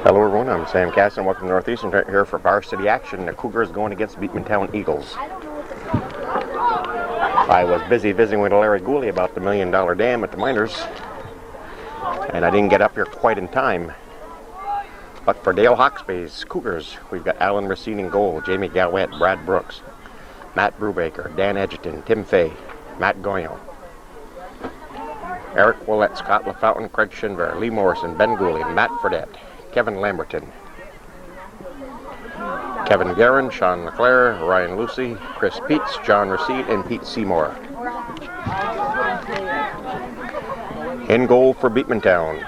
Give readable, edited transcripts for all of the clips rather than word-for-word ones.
Hello everyone, I'm Sam Cass and welcome to Northeastern right here for varsity action. The Cougars going against Beekmantown Eagles. I was busy visiting with Larry Gooley about the $1 Million Dam at the minors, and I didn't get up here quite in time. But for Dale Hawksby's Cougars, we've got Alan Racine in goal, Jamie Gowett, Brad Brooks, Matt Brubaker, Dan Edgerton, Tim Fay, Matt Goyal, Eric Willett, Scott LaFountain, Craig Shinver, Lee Morrison, Ben Gooley, Matt Fredette, Kevin Lamberton, Kevin Guerin, Sean LeClaire, Ryan Lucy, Chris Peets, John Racine, and Pete Seymour. In goal for Beekmantown,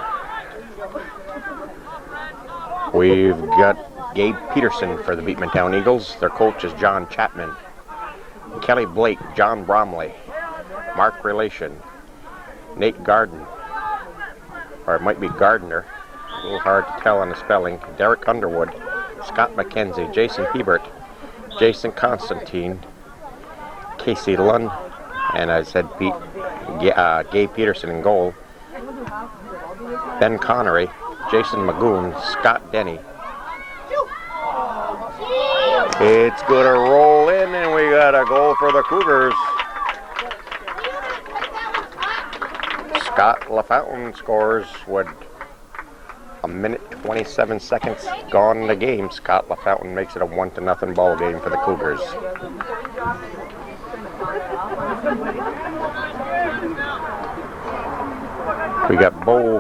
we've got Gabe Peterson for the Beekmantown Eagles. Their coach is John Chapman. Kelly Blake, John Bromley, Mark Relation, Nate Garden, or it might be Gardner, a little hard to tell on the spelling, Derek Underwood, Scott McKenzie, Jason Hebert, Jason Constantine, Casey Lund, and I said Gabe Peterson in goal, Ben Connery, Jason Magoon, Scott Denny. It's going to roll in, and we got a goal for the Cougars. Scott LaFountain scores with 1:27 gone in the game. Scott LaFountain makes it a 1-0 ball game for the Cougars. We got Bo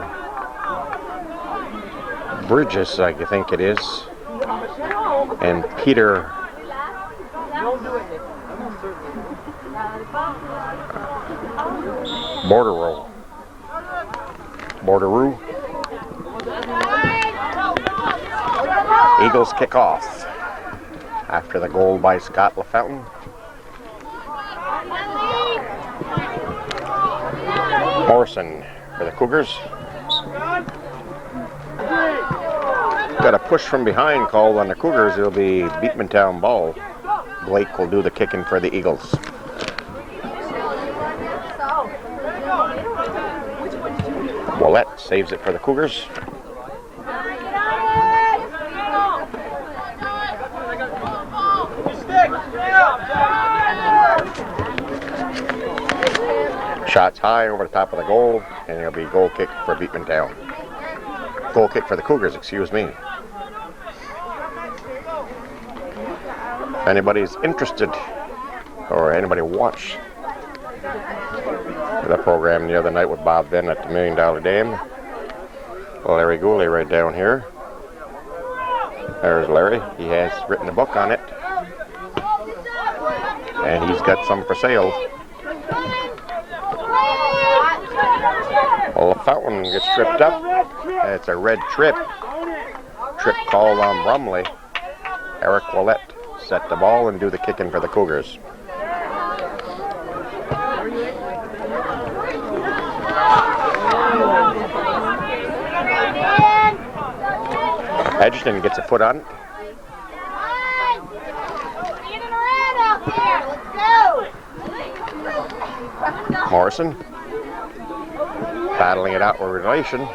Bridges, I think it is, and Peter Borderoo. Eagles kick off after the goal by Scott LaFountain. Morrison for the Cougars. Got a push from behind called on the Cougars. It'll be Beekmantown ball. Blake will do the kicking for the Eagles. Willett saves it for the Cougars. Shots high over the top of the goal, and it'll be goal kick for Beekmantown. Goal kick for the Cougars, excuse me. If anybody's interested, or anybody watched the program the other night with Bob Venn at the $1 Million Dam, Larry Gooley right down here. There's Larry. He has written a book on it, and he's got some for sale. Well, the fountain gets tripped up. It's a red trip. Trip called on Brumley. Eric Willett set the ball and do the kicking for the Cougars. Edgerton gets a foot on it. Morrison battling it out with Relation.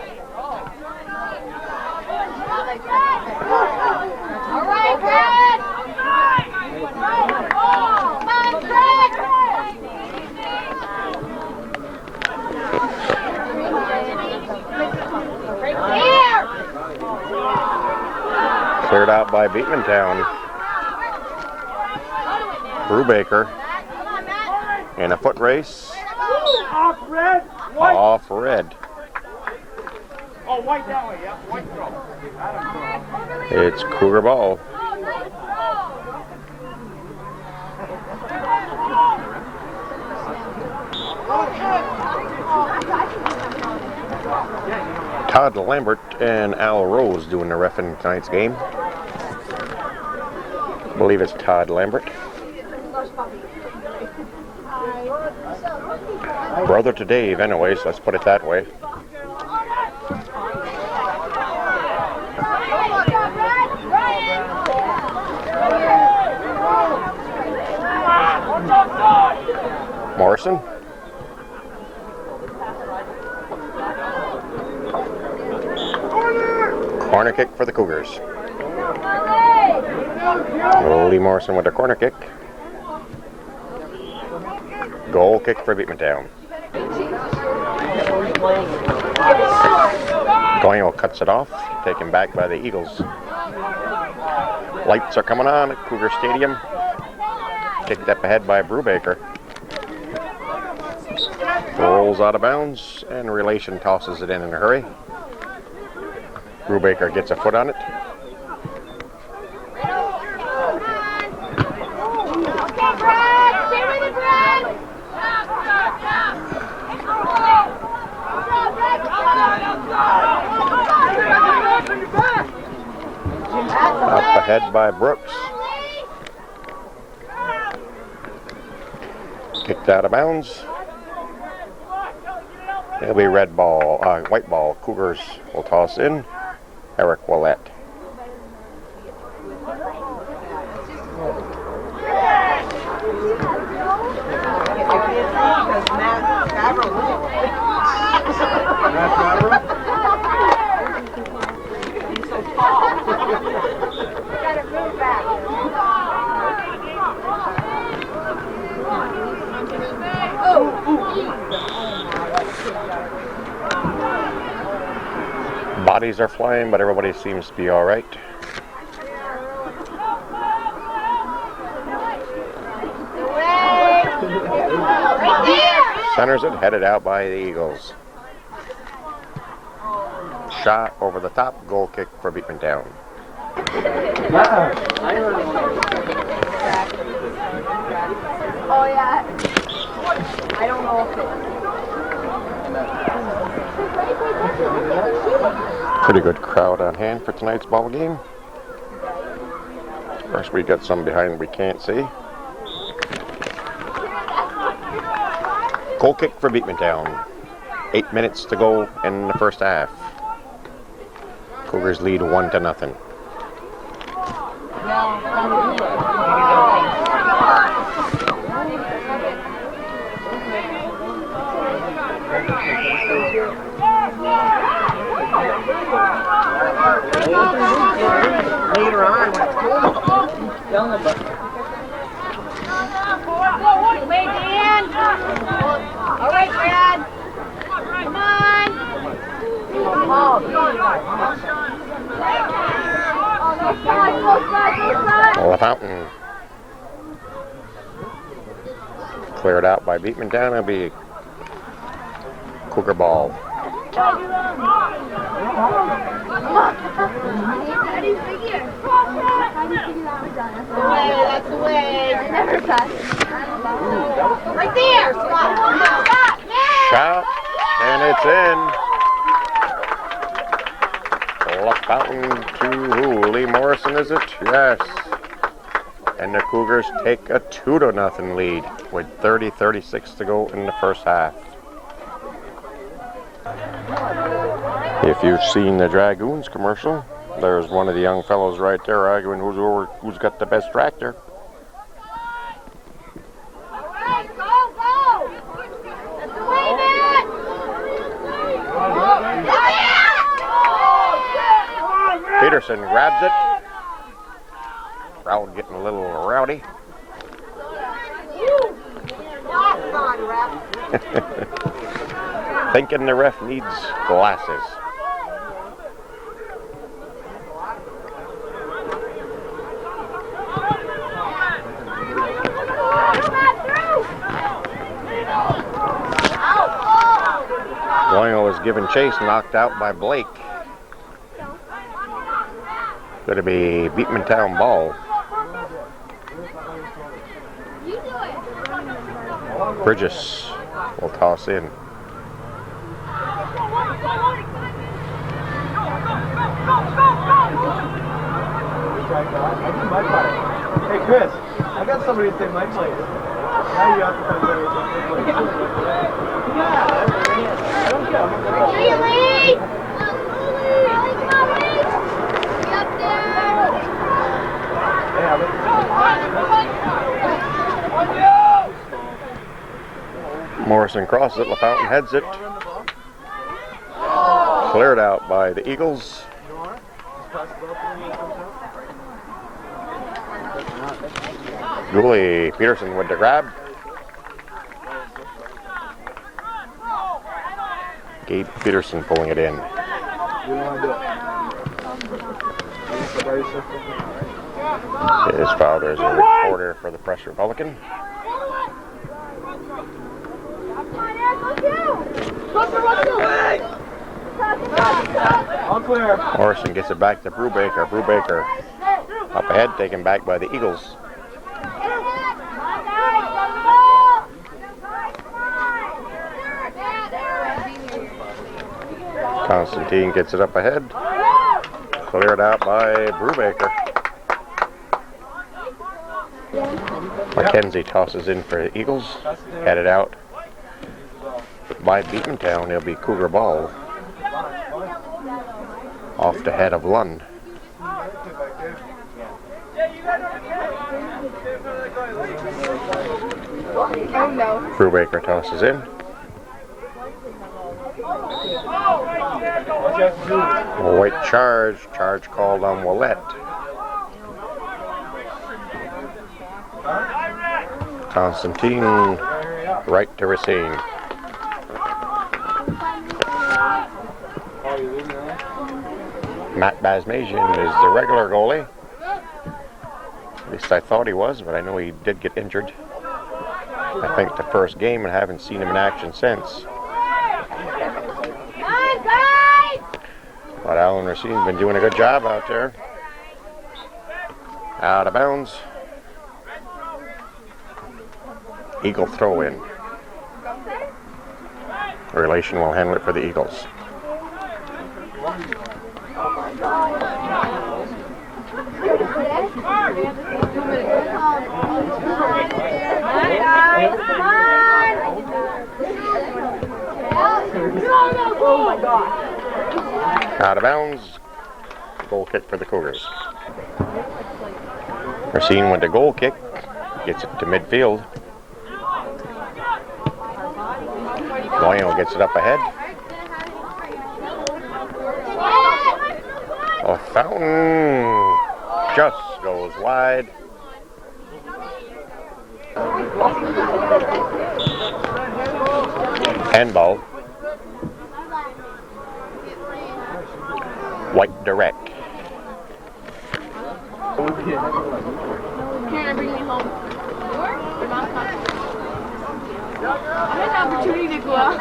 Cleared out by Beekmantown. Brubaker in a foot race. Off red. White. Off red. Oh, white that way, yeah. White throw. It's Cougar ball. Todd Lambert and Al Rose doing the ref in tonight's game. I believe it's Todd Lambert. Brother to Dave, anyways, let's put it that way. Morrison. Corner kick for the Cougars. Lee Morrison with a corner kick. Goal kick for Beekmantown. Doyle cuts it off, taken back by the Eagles. Lights are coming on at Cougar Stadium. Kicked up ahead by Brubaker. Rolls out of bounds, and Relation tosses it in a hurry. Brubaker gets a foot on it. Up ahead by Brooks. Kicked out of bounds. It'll be white ball. Cougars will toss in. Eric Willett. Bodies are flying, but everybody seems to be all right. Centers it, headed out by the Eagles. Shot over the top, goal kick for Beekmantown. Oh yeah. I don't know if Pretty good crowd on hand for tonight's ball game. Of course, we got some behind we can't see. Goal kick for Beekmantown. 8 minutes to go in the first half. Cougars lead 1-0. Later on, when it's cold, tell them about Wait, Dan. All right, Brad. Come on. LaFountain. Cleared out by Beekmantown. It'll be Cougar ball. That's the way. I never touch. Right there. Stop. Shot, and it's in. LaFountain to who? Lee Morrison, is it? Yes. And the Cougars take a 2-0 lead with 30-36 to go in the first half. If you've seen the Dragoons commercial, there's one of the young fellows right there arguing who's got the best tractor. Peterson grabs it. Crowd getting a little rowdy. Thinking the ref needs glasses. Doyle is given chase, knocked out by Blake. Going to be Beekmantown ball. Bridges will toss in. Hey Chris, I got somebody to take my place. Now you have to come to my place. Yeah, don't get Morrison crosses it, LaFountain heads it. Cleared out by the Eagles. Dooley Peterson with the grab. Gabe Peterson pulling it in. His father is a reporter for the Press Republican. All clear. Morrison gets it back to Brubaker. Brubaker up ahead, taken back by the Eagles. Constantine gets it up ahead. Cleared out by Brubaker. McKenzie tosses in for the Eagles. Headed out by Beekmantown. It'll be Cougar ball. Off the head of Lund. Oh no. Brubaker tosses in. A white charge. Charge called on Willette. Constantine right to Racine. Matt Basmajian is the regular goalie. At least I thought he was, but I know he did get injured. I think the first game, and haven't seen him in action since. But Alan Racine's been doing a good job out there. Out of bounds. Eagle throw in. Relation will handle it for the Eagles. Out of bounds. Goal kick for the Cougars. Racine with the goal kick. Gets it to midfield. Loyal gets it up ahead. Oh, Fountain just goes wide. Handball. White direct. Can I bring me home? I had an opportunity to go out.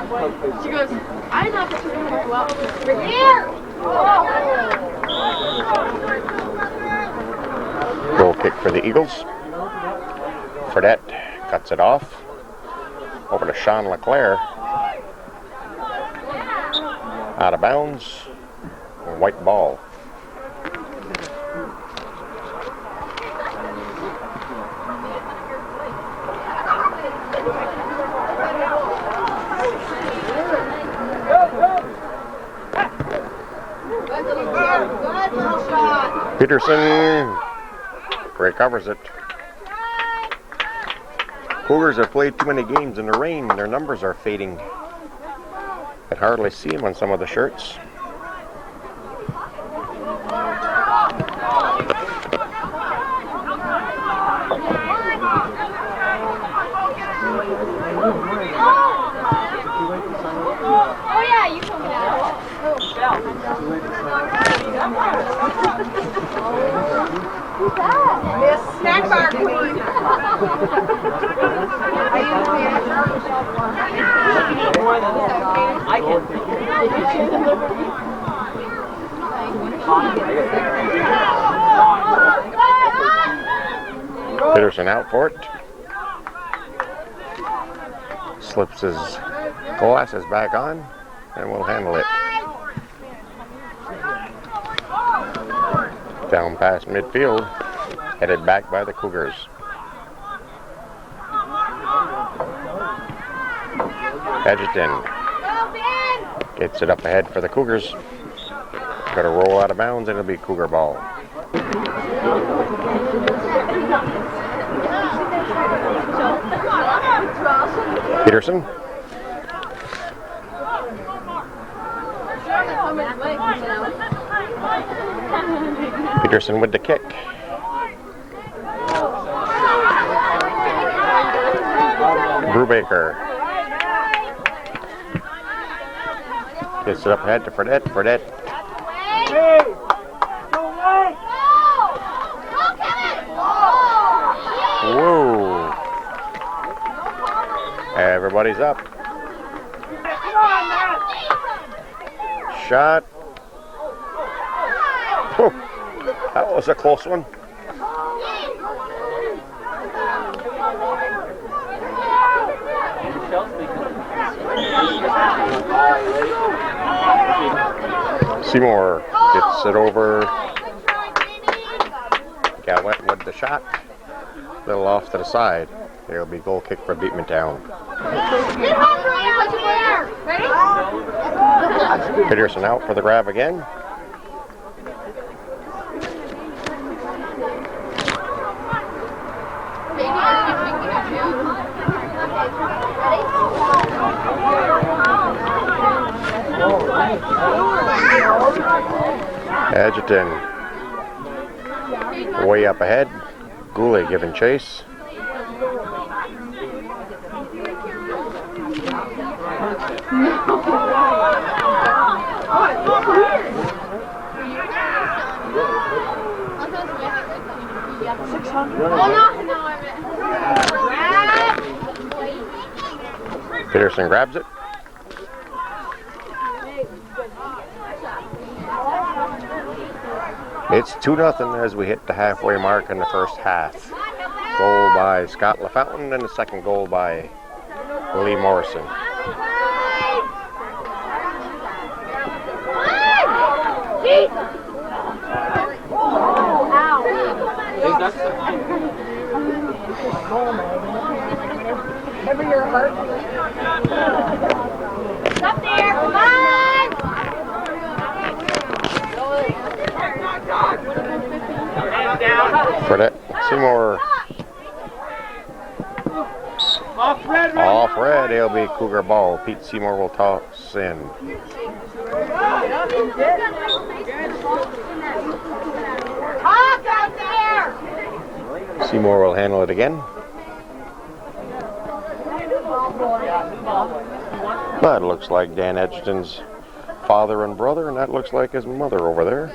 She goes, I had an opportunity to go out. Right here! Goal kick for the Eagles. Fredette cuts it off. Over to Sean LeClaire. Out of bounds. White ball. Peterson recovers it. Cougars have played too many games in the rain. Their numbers are fading. I can hardly see them on some of the shirts. Oh yeah, you told me that. Who's that? Miss Snack Bar Queen. I Peterson out for it. Slips his glasses back on and will handle it. Down past midfield, headed back by the Cougars. Edgerton gets it up ahead for the Cougars. Got to roll out of bounds and it'll be Cougar ball. Peterson. Peterson with the kick. Brubaker gets it up ahead to Fredette. Fredette. Whoa. Everybody's up. Shot. Whew. That was a close one. Seymour gets it over. Gallant with the shot. A little off to the side. There'll be goal kick for Beekmantown. Peterson out for the grab again. Adjutant way up ahead. Goulet giving chase. Peterson grabs it. It's 2-0 as we hit the halfway mark in the first half. Goal by Scott LaFountain and the second goal by Lee Morrison. Remember your heart? Stop there, come on! Fredette Seymour. Off red, it'll be Cougar ball. Pete Seymour will toss in. Hawk out there! Seymour will handle it again. That looks like Dan Edgerton's father and brother, and that looks like his mother over there.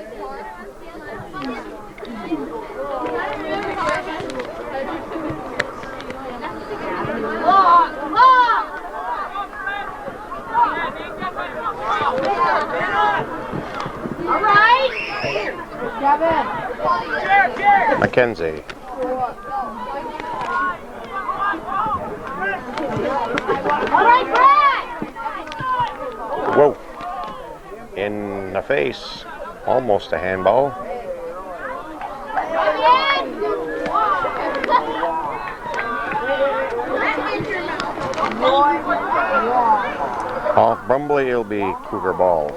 All right. Mackenzie. All right, Brad. Whoa. In the face. Almost a handball. Off Brumbley, it'll be Cougar ball.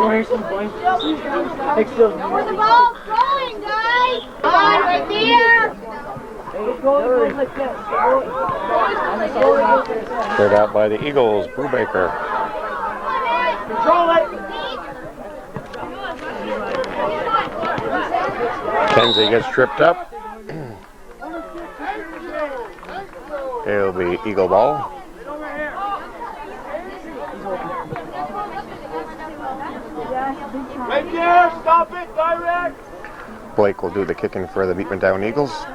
Where's the ball going, guys? On, right there. Cleared out by the Eagles, Brubaker. Control it. Kenzie gets tripped up. It'll be Eagle ball. Right there, stop it, direct. Blake will do the kicking for the Beekmantown Eagles.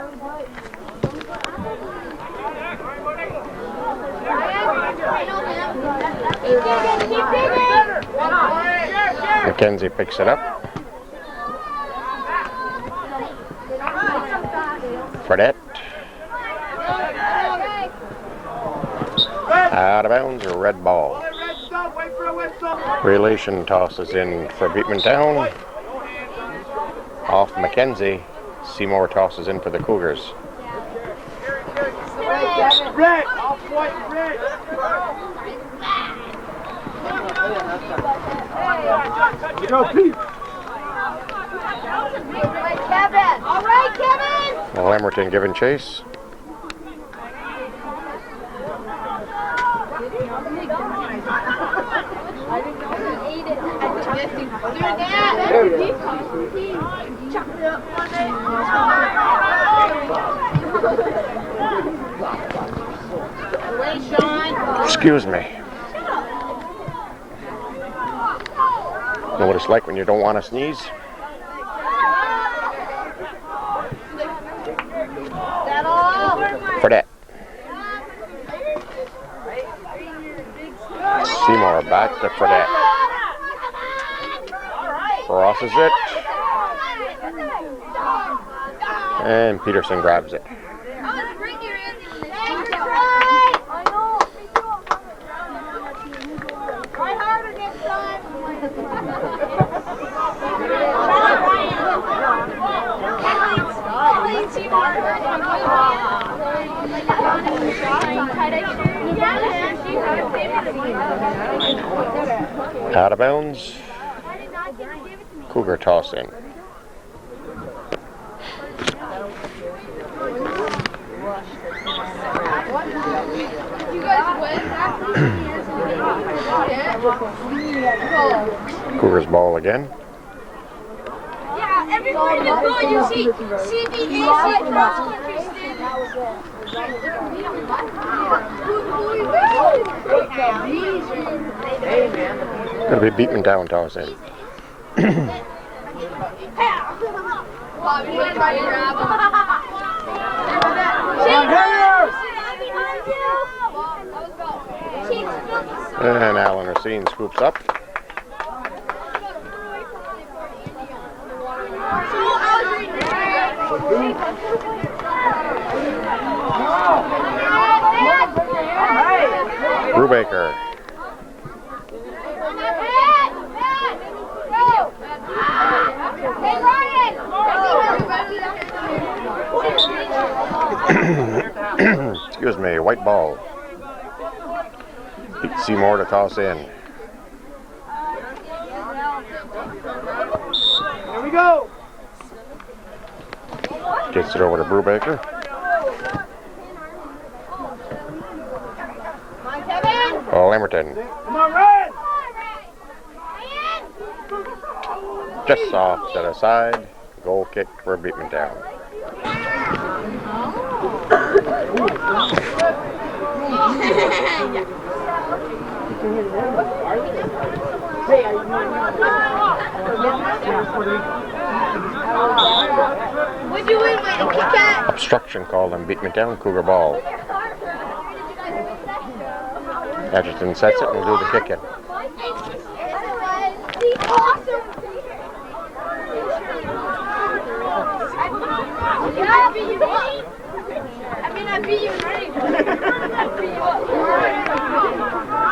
Mackenzie picks it up. Fredette. Out of bounds, a red ball. Relation tosses in for Beekmantown. Off Mackenzie. Seymour tosses in for the Cougars. Red, off white, red. Go, Pete. Kevin. All right, Kevin. Lemerton giving chase. Excuse me. Know what it's like when you don't want to sneeze? For that. Seymour back to Fredette. Crosses it. And Peterson grabs it. Out of bounds. Cougar tossing. Cougars ball again. Yeah, everywhere you go, you see CBAC cross country Gonna be Beekmantown tossing. And Alan Racine swoops up. Brubaker. Excuse me, white ball. Pete Seymour to toss in. Here we go. Gets it over to Brubaker. Lamberton. Come on, Red. Just off to the side. Goal kick for Beekmantown. Would you win with a kick at? Obstruction called on Beekmantown. Cougar ball. Edgerton sets it and will do the kick in. I beat you running. I beat you up.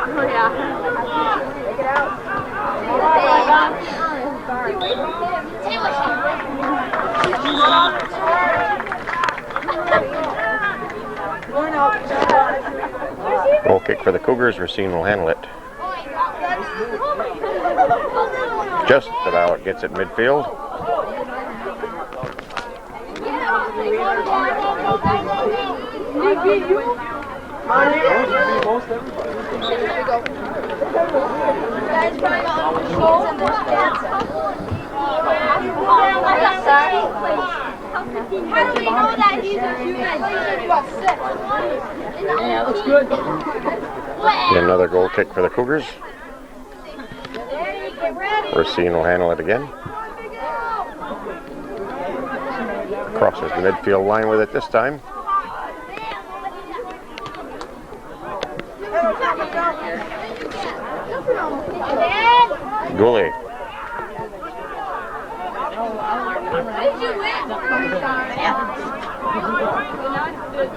Oh, yeah. Take it out. Goal kick for the Cougars. Racine will handle it. Just about gets it midfield. How do we know that he's a human? Yeah, looks good. Another goal kick for the Cougars. Racine will handle it again. Crosses the midfield line with it this time. Goalie.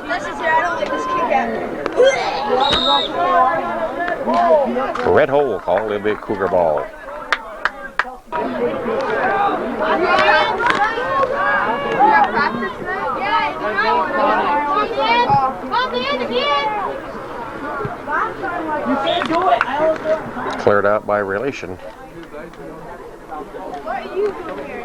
This is here. I don't like this kick at. Red hole call. It'll be a Cougar ball. You can't do it. I always do it. Cleared out by relation. What are you doing here?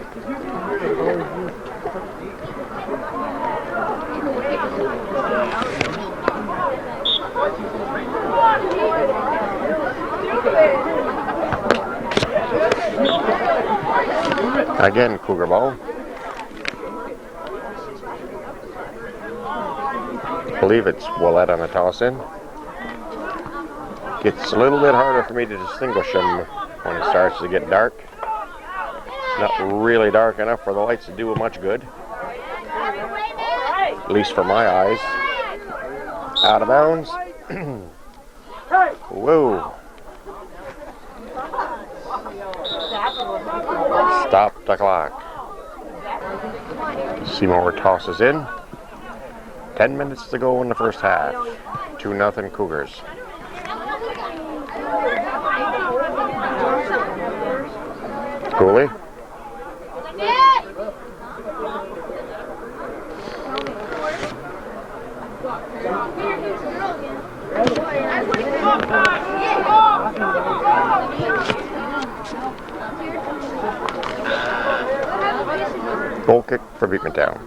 Again, Cougar ball. I believe it's Willett on the toss in. Gets a little bit harder for me to distinguish them when it starts to get dark. It's not really dark enough for the lights to do much good. At least for my eyes. Out of bounds. Whoa. Stop the clock. Seymour tosses in. 10 minutes to go in the first half. 2-0 Cougars. Cooley. Goal kick for Beekmantown.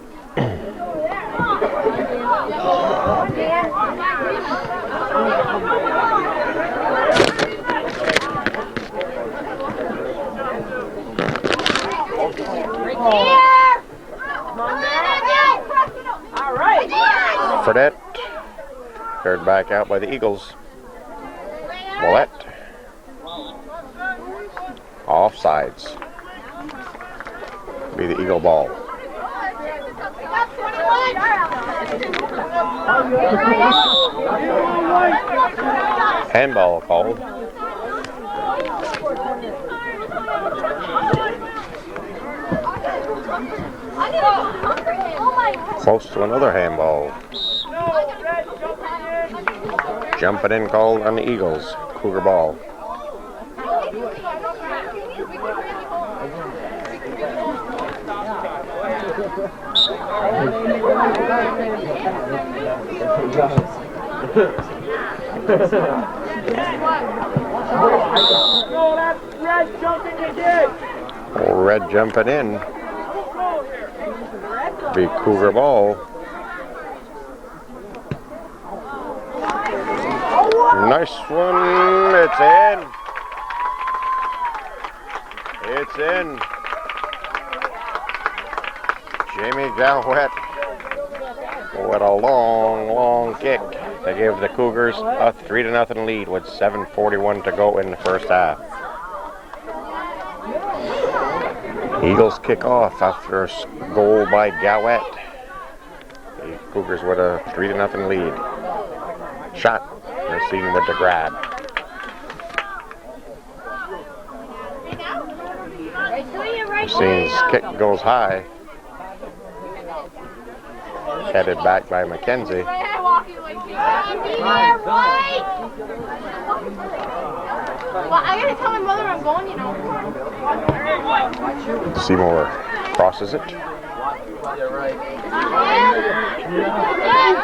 Fredette, third back out by the Eagles. Willett. Offsides. Be the Eagle ball. Handball called. Close to another handball. Jumping in called on the Eagles. Cougar ball. Red jumping in. Be Cougar ball. Nice one. It's in. It's in. Jamie Galwet with a long kick to give the Cougars a 3-0 lead with 7:41 to go in the first half. Eagles kick off after a goal by Galwet. The Cougars with a 3-0 lead. Shot. Racine with the grab. Racine's kick goes high. Headed back by McKenzie. Well, I gotta tell my mother I'm going, you know. Seymour crosses it.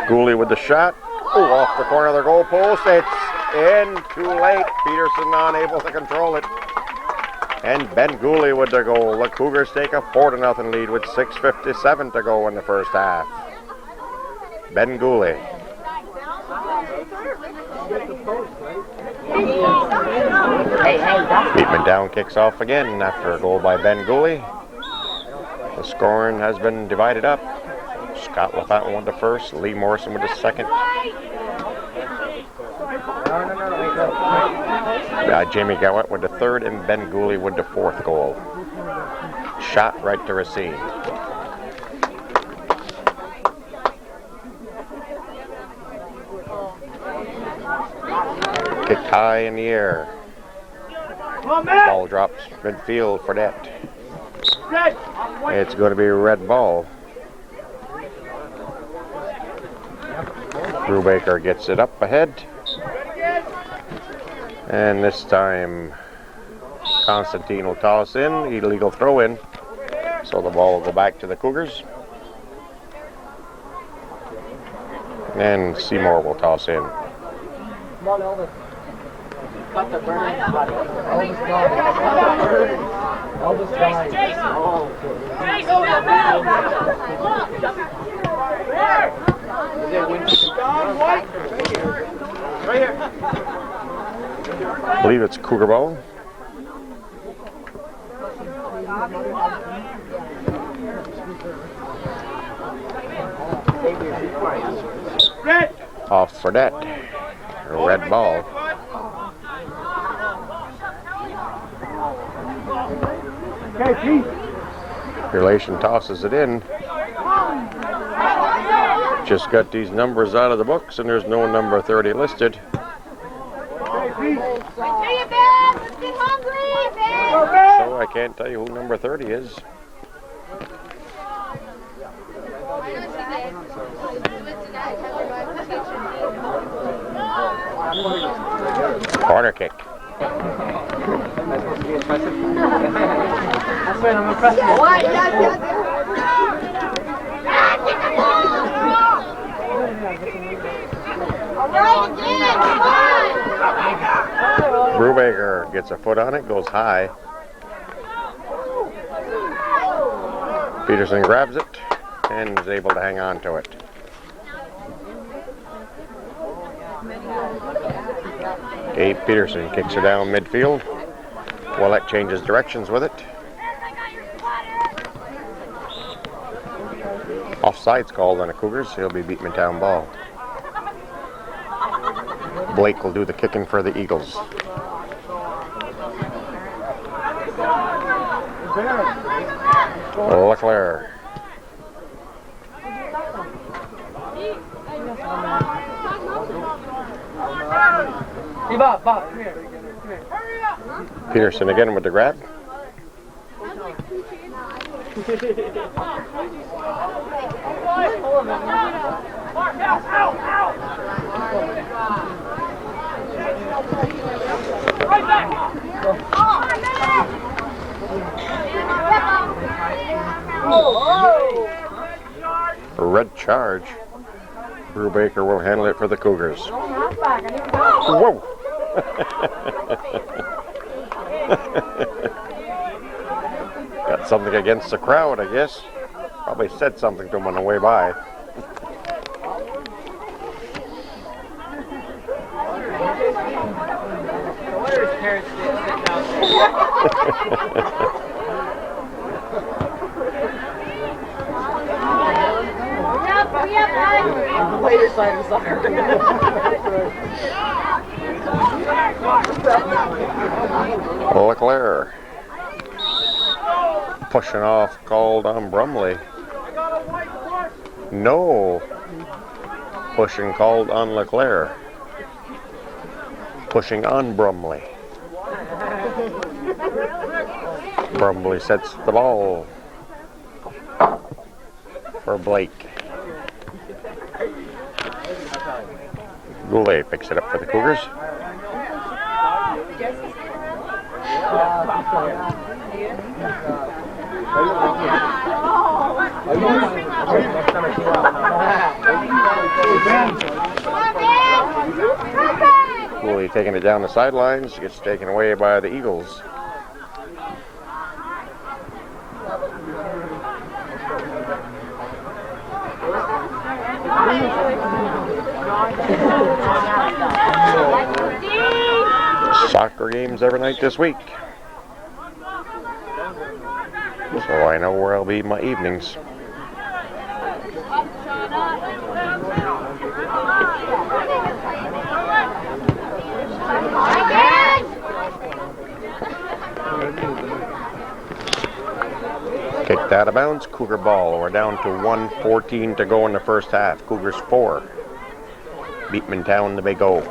Gooley with the shot. Oh, off the corner of the goal post. It's in too late. Peterson unable to control it. And Ben Gooley with the goal. The Cougars take a 4-0 lead with 6:57 to go in the first half. Ben Gooley. Beekmantown kicks off again after a goal by Ben Gooley. The scoring has been divided up. Scott LaFountain with the first, Lee Morrison with the second. Jamie Galwet with the third, and Ben Gooley with the fourth goal. Shot right to Racine. Kicked high in the air. Ball drops midfield for that. It's going to be a red ball. Brubaker gets it up ahead. And this time Constantine will toss in. Illegal throw in. So the ball will go back to the Cougars. And Seymour will toss in. Come on, Elvis. Cut the burn. Elvis died. Right here. I believe it's Cougar ball. Off for that. Red ball. Okay, Pete. Relation tosses it in. Just got these numbers out of the books and there's no number 30 listed. So I can't tell you who number 30 is. Corner kick. That's supposed to be impressive. That's when I'm impressive. Brubaker gets a foot on it, goes high. Peterson grabs it and is able to hang on to it. Gabe Peterson kicks her down midfield. Willett changes directions with it. Offside's called on the Cougars. He'll be Beekmantown ball. Blake will do the kicking for the Eagles. Leclerc. Hey, Bob, come here. Peterson again with the grab. Red charge. Brubaker will handle it for the Cougars. Whoa! Got something against the crowd, I guess. Probably said something to him on the way by. Later side of soccer. Leclerc. Pushing off, called on Brumley. No. Pushing called on Leclerc. Pushing on Brumley. Brumley sets the ball for Blake. Goulet picks it up for the Cougars. Goulet taking it down the sidelines, gets taken away by the Eagles. Soccer games every night this week. So I know where I'll be my evenings. Kicked out of bounds, Cougar ball. We're down to 1:14 to go in the first half. Cougars 4. Beekmantown the Big O.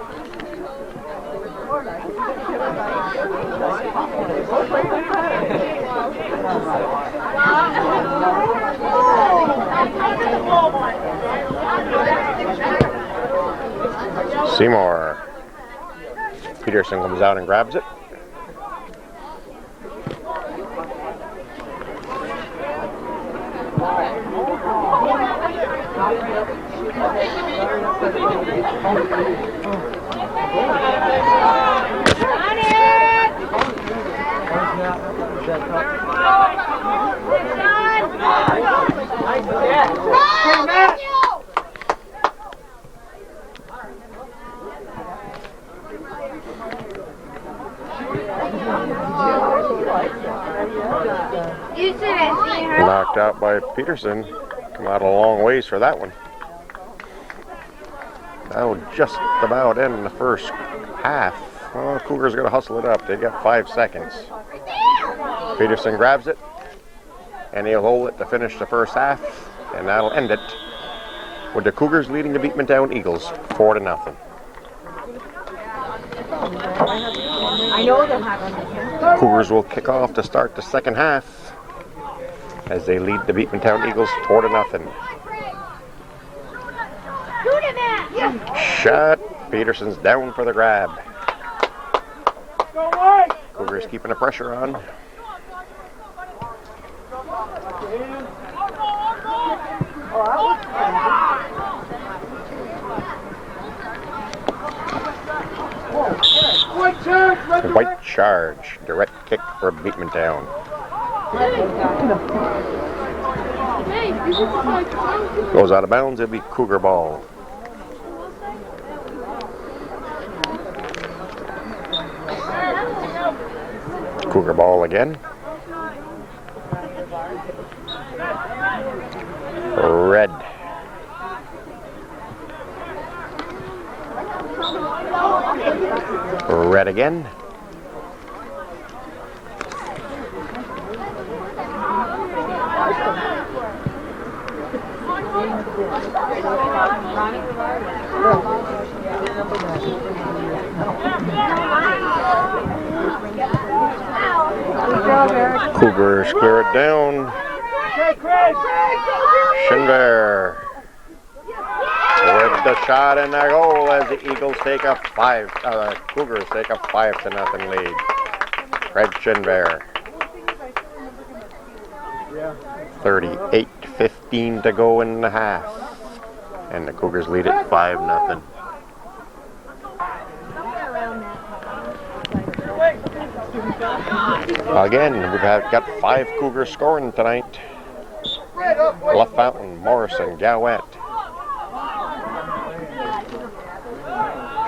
Seymour. Peterson comes out and grabs it. Knocked out by Peterson. Come out a long ways for that one. That'll just about end the first half. Oh, Cougars going to hustle it up. They got 5 seconds. Peterson grabs it, and he'll hold it to finish the first half, and that'll end it with the Cougars leading the Beekmantown Eagles 4-0. I know they'll have Cougars will kick off to start the second half as they lead the Beekmantown Eagles 4-0. Shot. Peterson's down for the grab. Cougars keeping the pressure on. White charge. Direct kick for Beekmantown. Goes out of bounds. It'll be Cougar ball. Cougar ball again. Red. Red again. Cougars clear it down. Schindler with the shot and the goal as the Eagles take a Cougars take a 5-0 lead. Fred Schindler. 38-15 to go in the half, and the Cougars lead it 5-0. Again, we've got 5 Cougars scoring tonight. Left Fountain, Morrison, Gowett,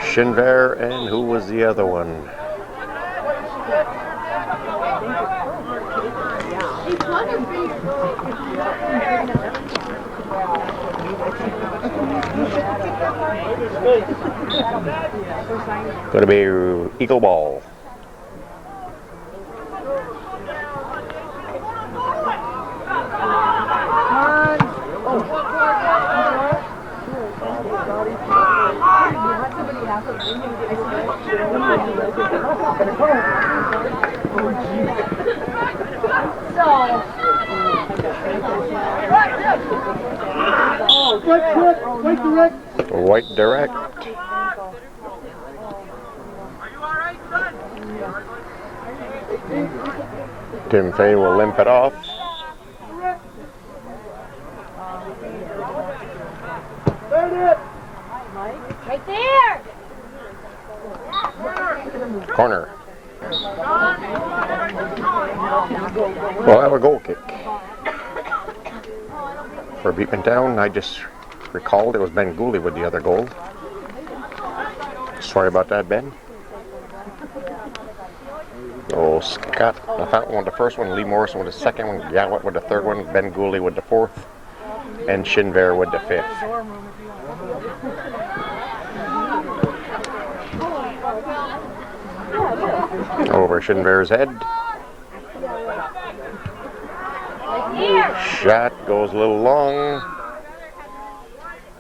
Schindler, and who was the other one? Going to be Eagle ball. White direct. Tim Fay will limp it off. right there. Corner. We'll have a goal kick for Beekmantown. I just recalled it was Ben Gooley with the other goal. Sorry about that, Ben. Oh, Scott LaFountain with the first one, Lee Morrison with the second one, Gowett with the third one, Ben Gooley with the fourth, and Schindler with the fifth. Over Schindler's head. Shot goes a little long. I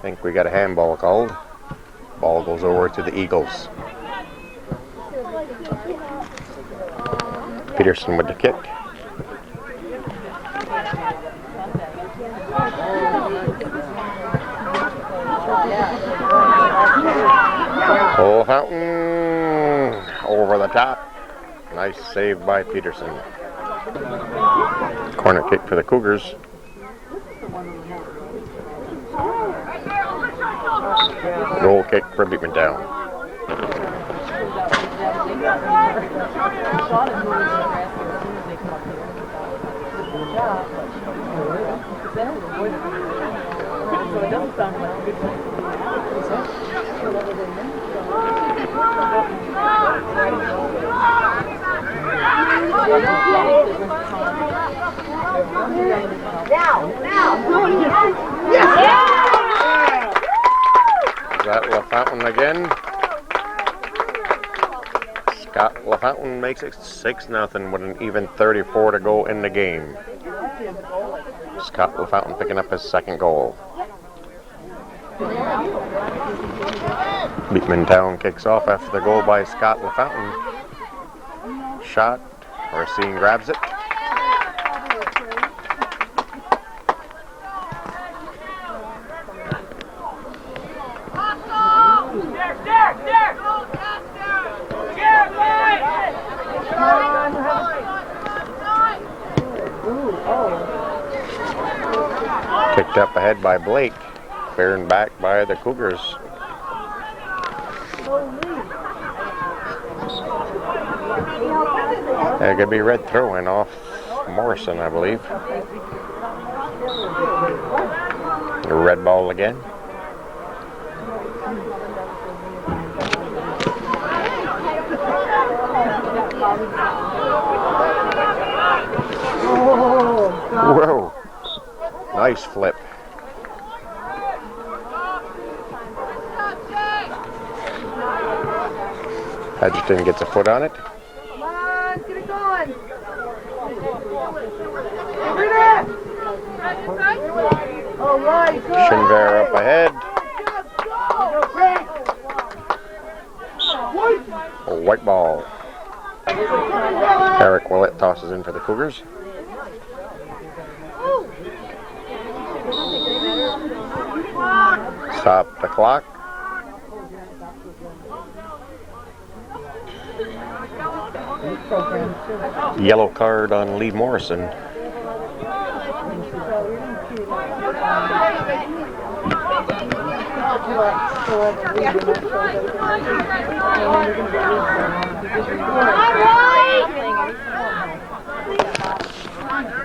think we got a handball called. Ball goes over to the Eagles. Peterson with the kick. Oh, Fountain over the top. Nice save by Peterson. Corner kick for the Cougars. Goal kick for Beekmantown. That LaFountain again. Scott LaFountain makes it 6-0 with an even 34 to go in the game. Scott LaFountain picking up his second goal. Beekmantown kicks off after the goal by Scott LaFountain. Shot, Racine grabs it. Kicked up ahead by Blake, bearing back by the Cougars. It could be red throw-in off Morrison, I believe. A red ball again. Whoa. Nice flip. Edgerton gets a foot on it. Come on, get it going. All right, good. Shinver up ahead. A white ball. Eric Willett tosses in for the Cougars. Stop the clock. Yellow card on Lee Morrison.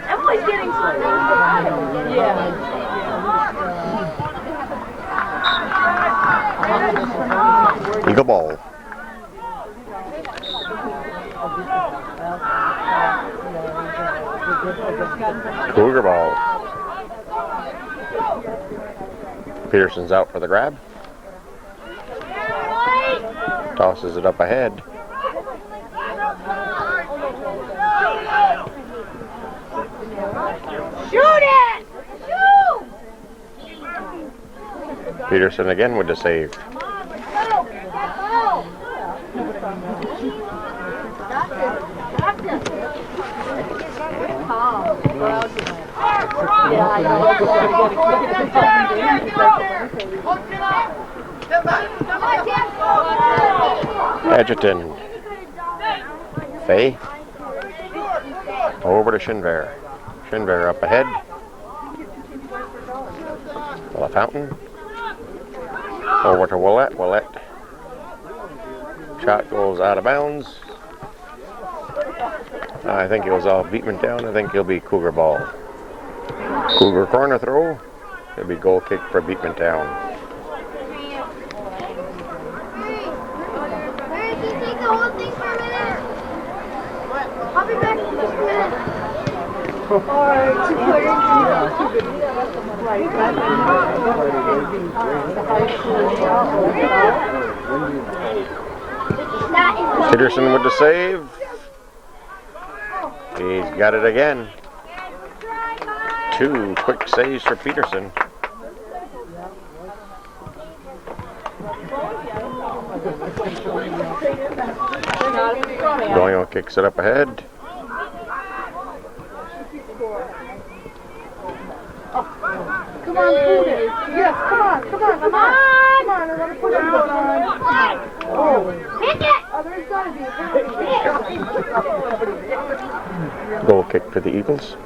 Emily's getting something. Yeah. Eagle ball. Cougar ball. Peterson's out for the grab. Tosses it up ahead. Shoot it! Shoot! Peterson again with the save. Edgerton. Fay. Over to Shinver. Shinver up ahead. LaFountain. Over to Willett. Willett. Shot goes out of bounds. I think it was off Beekmantown. I think he'll be Cougar ball. Cougar corner throw. It'll be goal kick for Beekmantown. Can you take the whole thing for a minute? I'll be back in just a minute. Alright, 2 players. Peterson with the save. He's got it again. 2 quick saves for Peterson. Doyle kicks it up ahead. Come on, put it. Yes, come on. Come on, I want to put it on. Oh, pick it. Oh, there's got to be. Goal kick for the Eagles.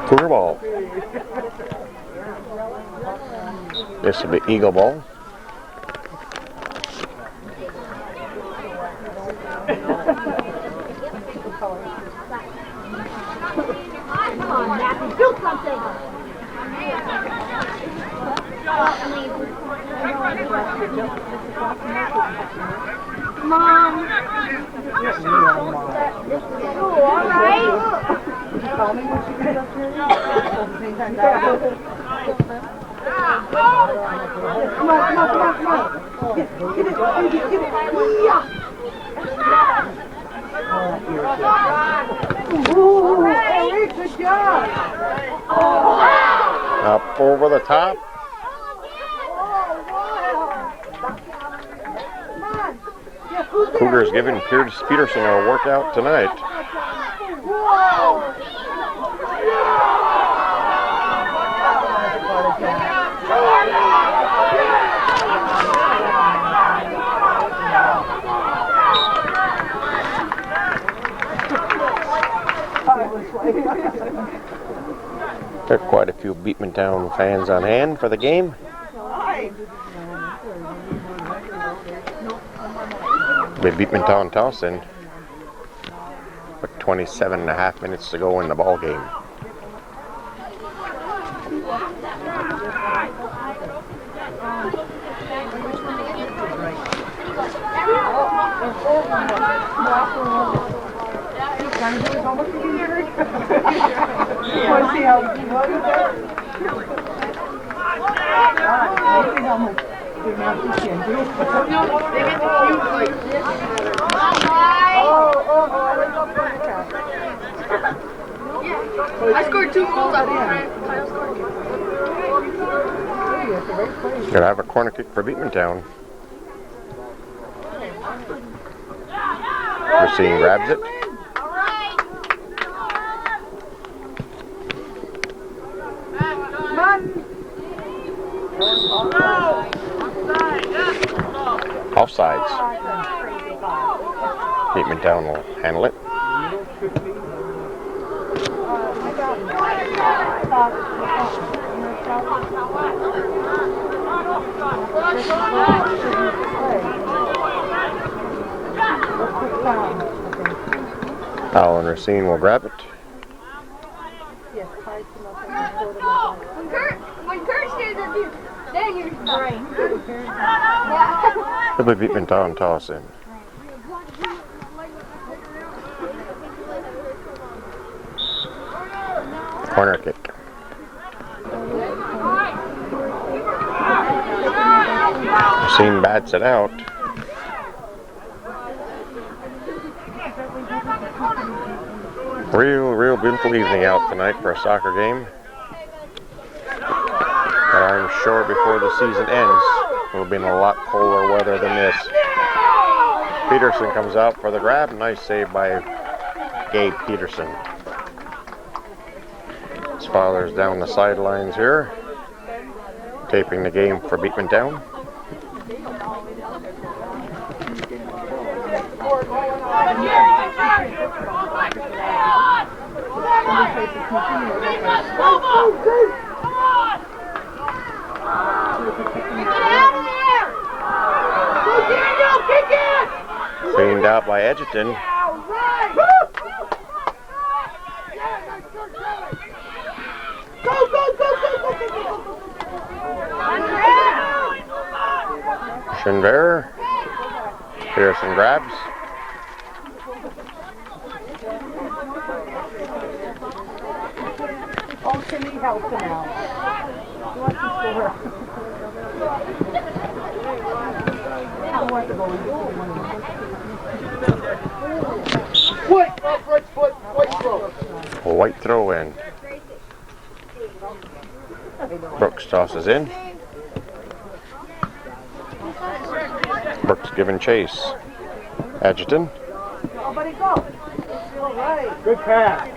Cougar ball. This will be Eagle ball. Come on, Matthew, do something. Mom. All right. Call me when she gets up here. Come on. Get it. Yeah. Ooh, hey, good job. Up over the top. Cougars giving Peterson a workout tonight. There are quite a few Beekmantown fans on hand for the game. With Beekmantown tossing with 27.5 minutes to go in the ball game. Want to see how you do I scored 2 goals on it. Gonna have a corner kick for Beekmantown. Racine grabs it. Offsides. Beekmantown will handle it. Al and Racine will grab it. When Kurt stares at you, then you're right. It'll be Beekmantown toss in. Corner kick. Racine bats it out. Real beautiful evening out tonight for a soccer game. But I'm sure before the season ends, we'll be in a lot colder weather than this. Peterson comes out for the grab. Nice save by Gabe Peterson. His father's down the sidelines here, taping the game for Beekmantown. Cleaned out by Edgerton. Shinver. Pearson grabs. Oh, Timmy helped him out. He wants to score. I want to go and do A white throw in. Brooks tosses in. Brooks giving chase. Edgerton. Oh, buddy, go. Right. Good pass.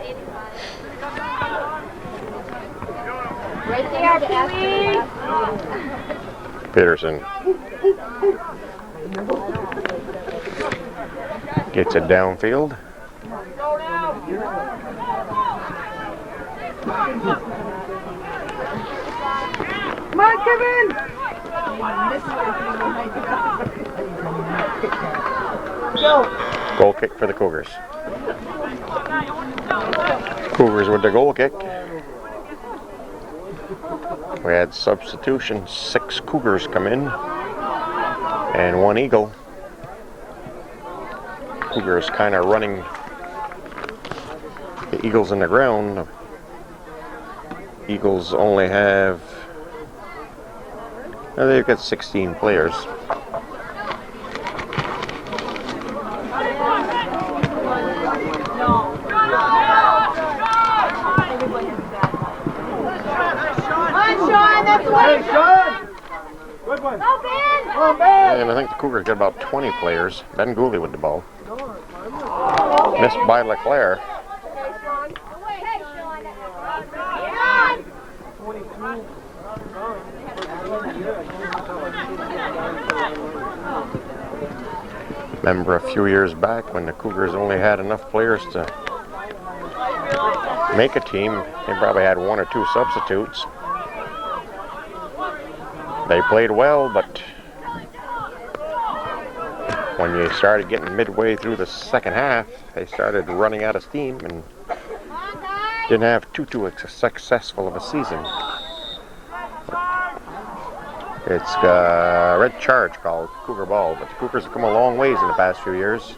Right there, Pee-wee. Peterson gets it downfield. Come on, Kevin! Goal kick for the Cougars. Cougars with the goal kick. We had substitution. 6 Cougars come in and 1 Eagle. Cougars kind of running the Eagles in the ground. Eagles only have, they've got 16 players. Hey, Sean! Good one. Go, Ben! Come on, Ben! And I think the Cougars got about 20 players. Ben Gooley with the ball. Missed by Leclerc. Remember a few years back when the Cougars only had enough players to make a team. They probably had one or two substitutes. They played well, but when you started getting midway through the second half, they started running out of steam and didn't have too successful of a season. It's a red charge called Cougar ball, but the Cougars have come a long ways in the past few years.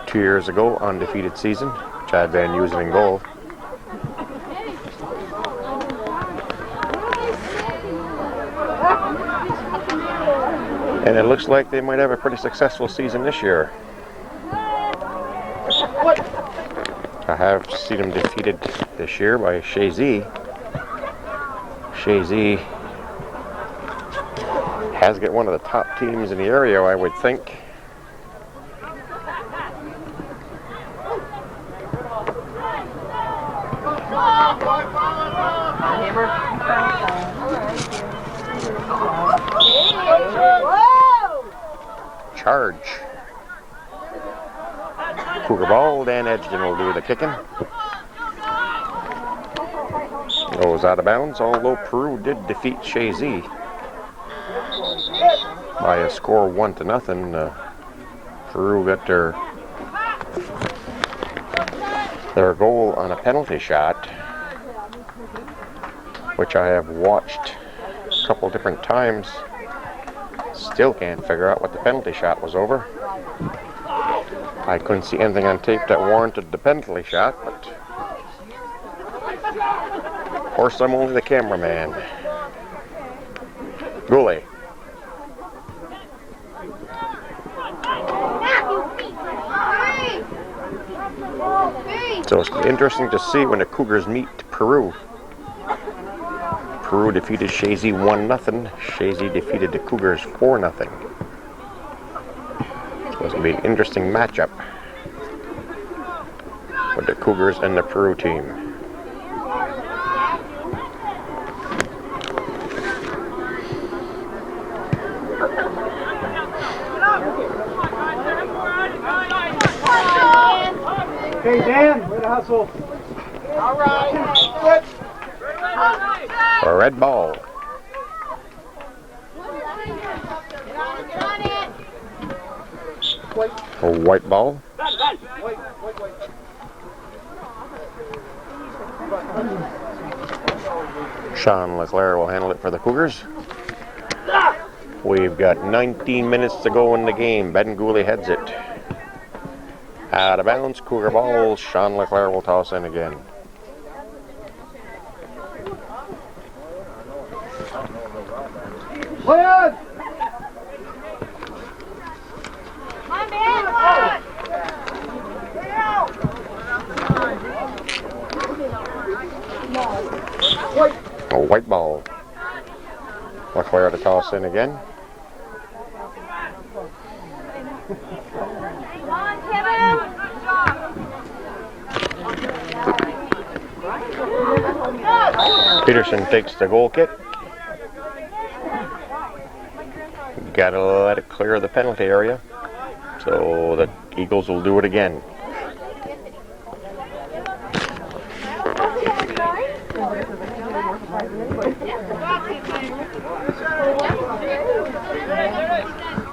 2 years ago, undefeated season. Chad Van Heusen in goal. And it looks like they might have a pretty successful season this year. I have seen them defeated this year by Shazy. Shazy has got one of the top teams in the area, I would think. Charge. Cougar ball, Dan Edgton will do the kicking. Goes out of bounds, although Peru did defeat Shazy by a score 1-0. Peru got their goal on a penalty shot, which I have watched a couple different times. Still can't figure out what the penalty shot was over. I couldn't see anything on tape that warranted the penalty shot, but of course I'm only the cameraman. Goalie. So it's interesting to see when the Cougars meet Peru. Peru defeated Shazy 1-0. Shazy defeated the Cougars 4-0. So it's going to be an interesting matchup with the Cougars and the Peru team. Hey, Dan, way to hustle. All right. A red ball. A white ball. Sean Leclerc will handle it for the Cougars. We've got 19 minutes to go in the game. Ben Gooley heads it. Out of bounds, Cougar ball. Sean Leclerc will toss in again. Play on! A white ball. Leclerc to toss in again. Peterson takes the goal kick. Gotta let it clear the penalty area. So the Eagles will do it again.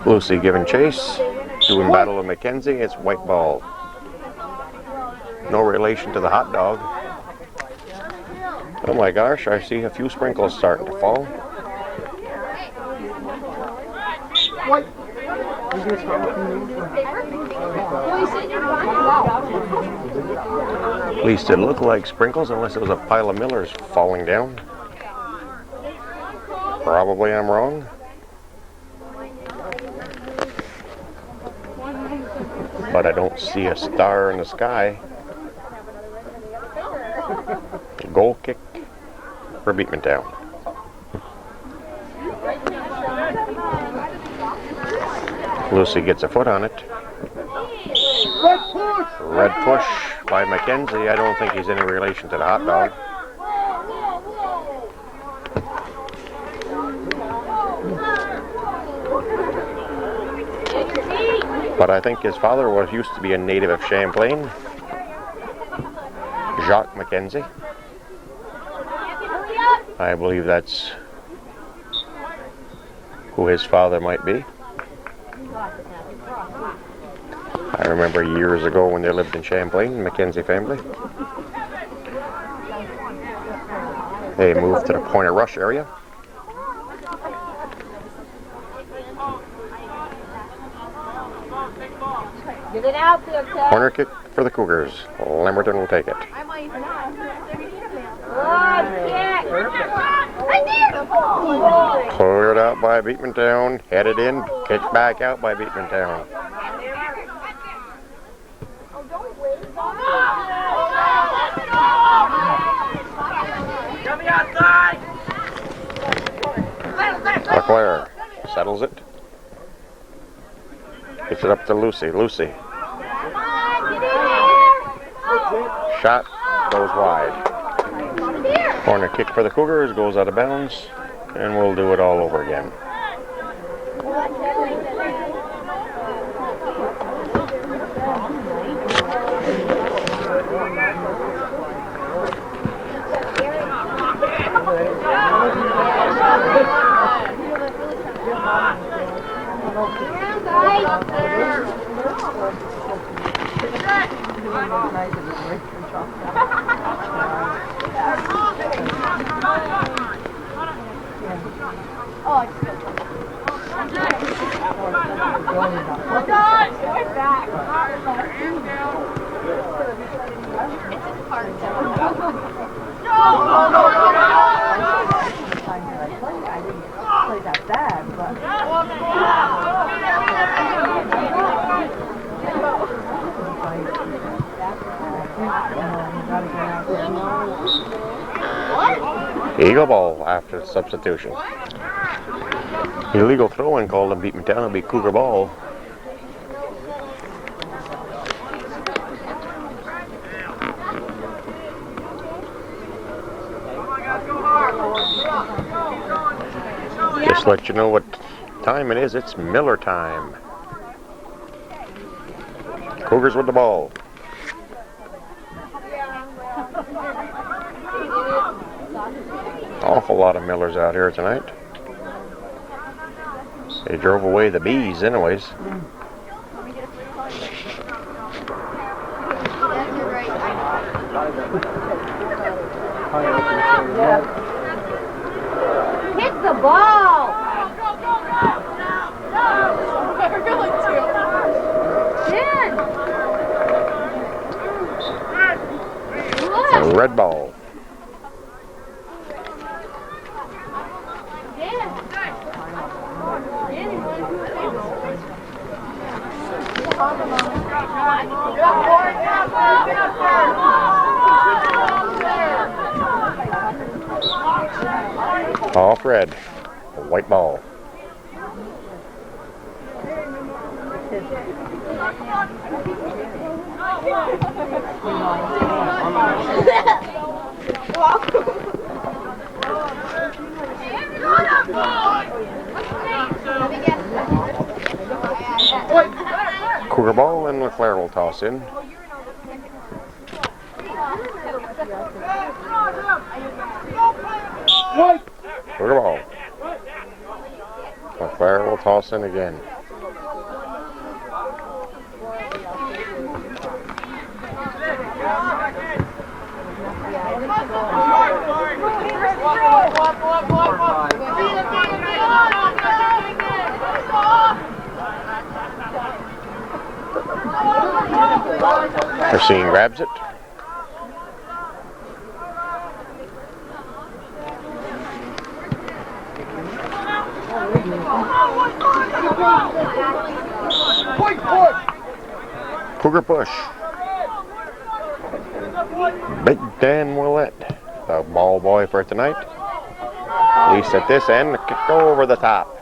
Lucy giving chase. Doing battle with McKenzie. It's white ball. No relation to the hot dog. Oh my gosh, I see a few sprinkles starting to fall. At least it looked like sprinkles, unless it was a pile of Millers falling down. Probably I'm wrong. But I don't see a star in the sky. Goal kick for Beekmantown. Lucy gets a foot on it. Red push by Mackenzie. I don't think he's any relation to the hot dog. But I think his father used to be a native of Champlain. Jacques Mackenzie. I believe that's who his father might be. I remember years ago when they lived in Champlain, the Mackenzie family. They moved to the Point of Rush area. Get it out there, Ted. Corner kick for the Cougars. Lamberton will take it. I might not. Right there. Cleared out by Beekmantown. Headed in. Kicked back out by Beekmantown. LeClaire settles it. Gets it up to Lucy. Lucy. Shot goes wide. Corner kick for the Cougars goes out of bounds, and we'll do it all over again. Eagle ball after substitution. Illegal throw-in called on Beekmantown. It'll be Cougar ball. Just let you know what time it is. It's Miller time. Cougars with the ball. Awful lot of Millers out here tonight. They drove away the bees anyways. Hit the ball! Red ball. Off red. A white ball. Cougar ball, and LeClaire will toss in. Cougar ball. LeClaire will toss in again. Racine grabs it. Cougar push. Big Dan Willett, the ball boy for tonight. At least at this end, kick over the top.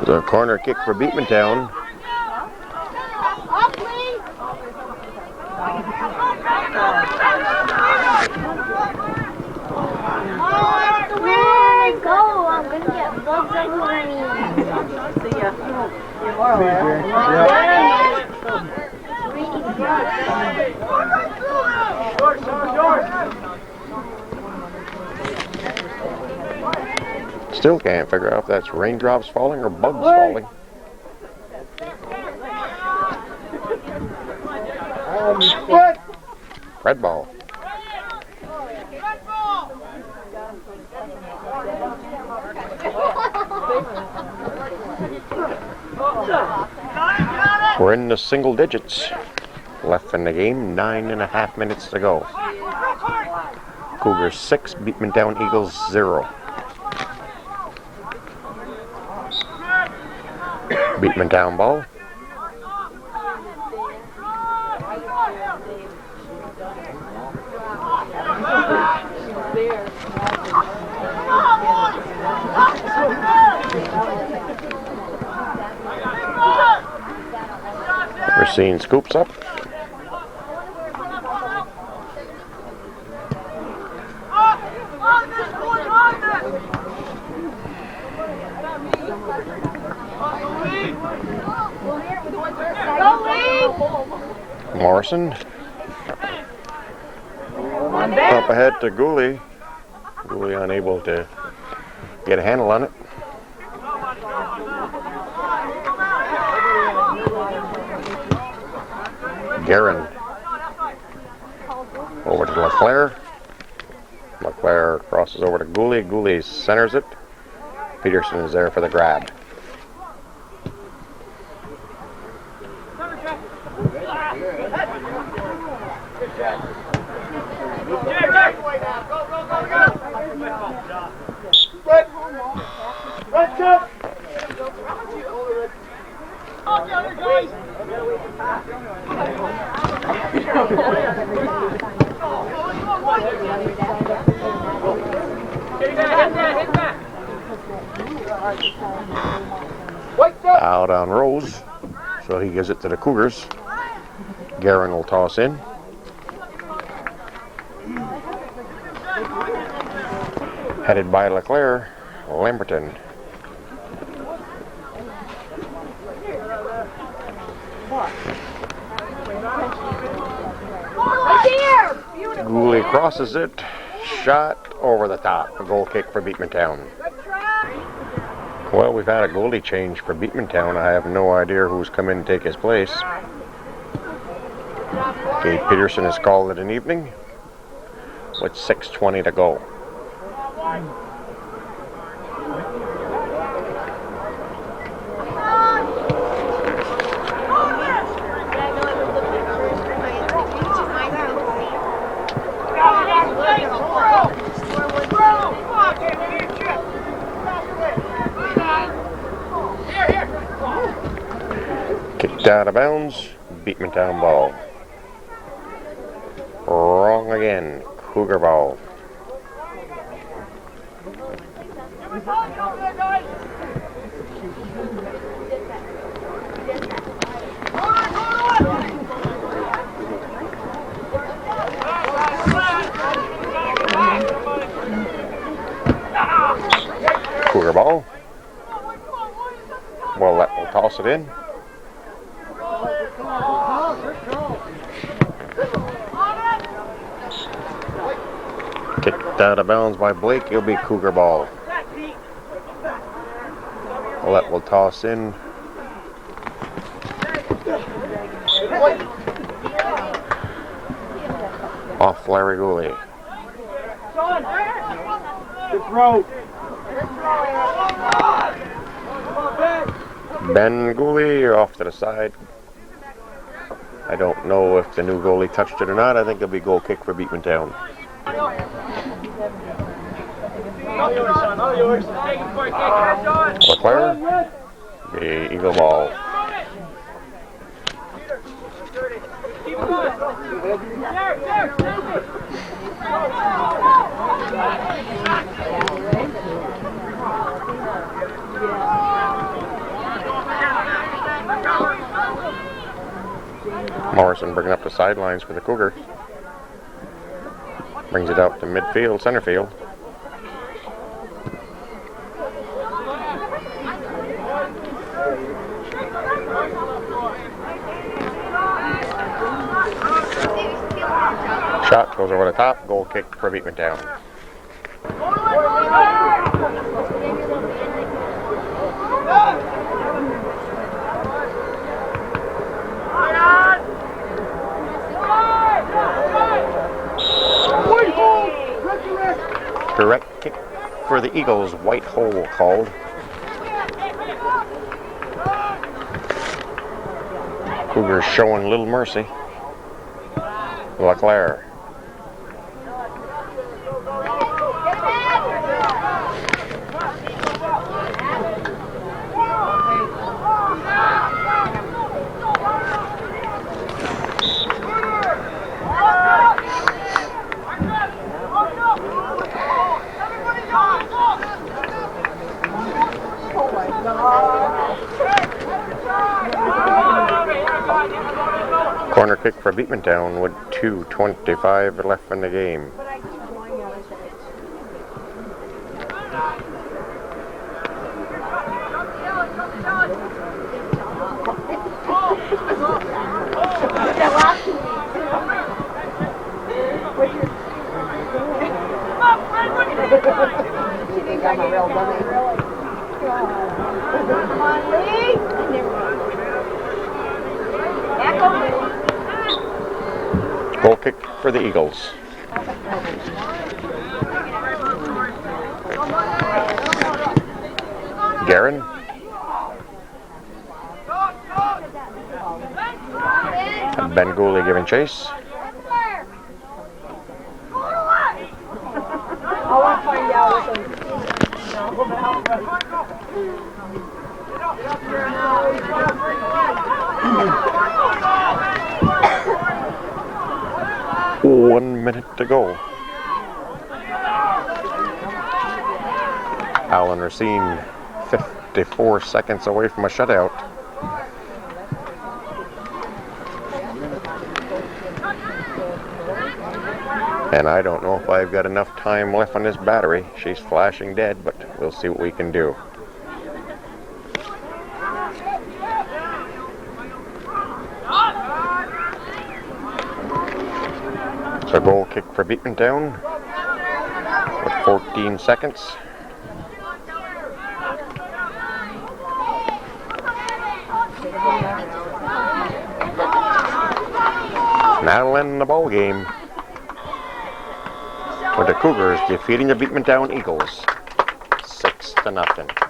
The corner kick for Beekmantown. Go! I'm gonna get bugs everywhere. See ya. Still can't figure out if that's raindrops falling or bugs falling. Red ball. We're in the single digits. Left in the game, 9.5 minutes to go. Cougars 6, Beekmantown Eagles 0. Beekmantown ball. Racine scoops up. Morrison. Up ahead to Gooley. Gooley unable to get a handle on it. Guerin over to LeClaire. LeClaire crosses over to Gooley. Gooley centers it. Peterson is there for the grab. Out on Rose, so he gives it to the Cougars. Guerin will toss in. Headed by LeClaire, Lamberton. Gooley crosses it. Shot over the top. A goal kick for Beekmantown. Well, we've had a goalie change for Beekmantown. I have no idea who's come in to take his place. Gabe Peterson has called it an evening with 6:20 to go. Kicked out of bounds. Beekmantown ball. Wrong again. Cougar ball. Cougar ball. Well, that will toss it in. Kicked out of bounds by Blake. It'll be Cougar ball. Willett will toss in. Off Larry Gooley. Good throw. Ben Gooley off to the side. I don't know if the new goalie touched it or not. I think it'll be goal kick for Beekmantown. LeClaire, the Eagle ball. Morrison bringing up the sidelines for the Cougars. Brings it up to midfield, center field. Shot goes over the top, goal kick for Beekmantown. Direct kick for the Eagles, white hole called. Cougars showing little mercy. LeClaire. Corner kick for Beekmantown with 2:25 left in the game. I'm a real dummy. Come on, Lee. Goal kick for the Eagles. Guerin. Ben Gooley giving chase. I want to find out what them. 1 minute to go. Alan Racine 54 seconds away from a shutout. And I don't know if I've got enough time left on this battery. She's flashing dead, but we'll see what we can do. So goal kick for Beekmantown with 14 seconds. That'll end the ball game with the Cougars defeating the Beekmantown Eagles 6-0.